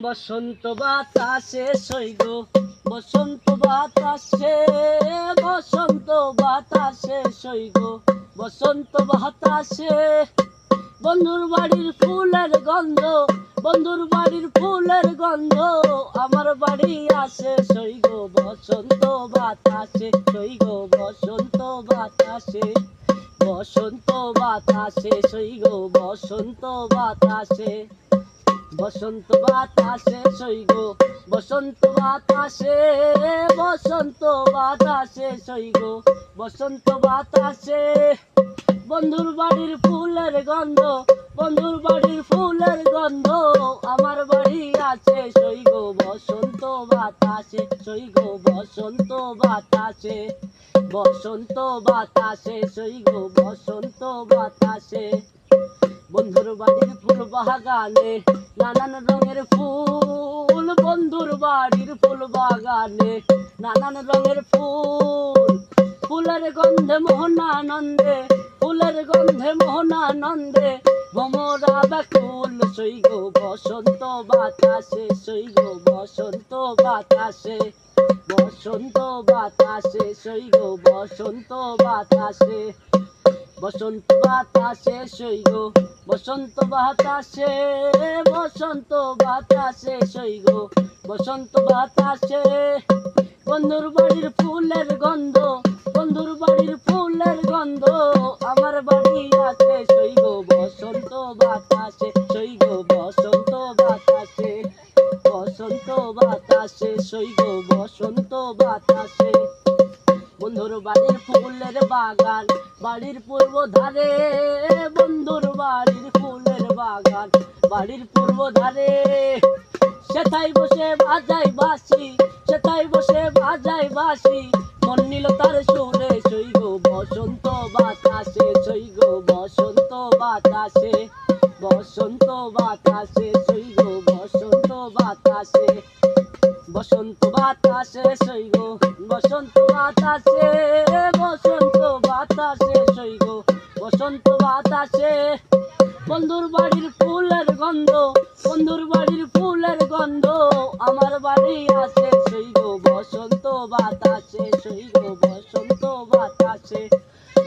বসন্ত বাতাসে সইগ বসন্ত বাতাসে বসন্ত বাতাসে সইগ বসন্ত বাতাসে বন্ধুর বাড়ির ফুলের গন্ধ বন্ধুর বাড়ির ফুলের গন্ধ আমার বাড়ি আসে সইগ বসন্ত বাতাসে সইগ বসন্ত বাতাসে বসন্ত বাতাসে সইগ বসন্ত বাতাসে বসন্ত বাতাসে সইগ বসন্ত বাতাসে বসন্ত বাতাসে সইগ বসন্ত বাতাসে বন্ধুর বাড়ির ফুলের গন্ধ বন্ধুর বাড়ির ফুলের গন্ধ আমার বাড়ি আছে সইগ বসন্ত বাতাসে সইগ বসন্ত বাতাসে বসন্ত বাতাসে সইগ বসন্ত বাতাসে বন্ধুর বাড়ির ফুল বাগানে নানান রঙের ফুল বন্ধুর বাড়ির ফুল বাগানে নানান রঙের ফুল ফুলের গন্ধে মোহনানন্দে ফুলের গন্ধে মোহনানন্দে ভ্রমরা ব্যাকুল সইগ বসন্ত বাতাসে সইগ বসন্ত বাতাসে বসন্ত বাতাসে সইগ বসন্ত বাতাসে বসন্ত বাতাসে সইগ বসন্ত বাতাসে বসন্ত বাতাসে সইগ বসন্ত বাতাসে বন্ধুর বাড়ির ফুলের গন্ধ বন্ধুর বাড়ির ফুলের গন্ধ আমার বাড়ি আছে সইগ বসন্ত বাতাসে সইগ বসন্ত বাতাসে বসন্ত বাতাসে সইগ বসন্ত বাতাসে বন্ধুর বাড়ির ফুলের বাগান বাড়ির পূর্ব ধারে বন্ধুর বাড়ির ফুলের বাগান বাড়ির পূর্ব ধারে সেথায় বসে বাজাই বাঁশি সেথায় বসে বাজাই বাঁশি মন নিল তার সুরে সইগ বসন্ত বাতাসে সইগ বসন্ত বাতাসে বসন্ত বাতাসে সইগ বসন্ত বাতাসে বসন্ত বাতাসে সইগ বসন্ত বাতাসে বসন্ত বাতাসে সইগ বসন্ত বাতাসে বন্ধুর বাড়ির ফুলের গন্ধ বন্ধুর বাড়ির ফুলের গন্ধ আমার বাড়ি আছে সইগ বসন্ত বাতাসে সইগ বসন্ত বাতাসে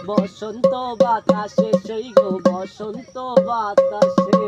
বসন্ত বাতাসে সইগ বসন্ত বাতাসে।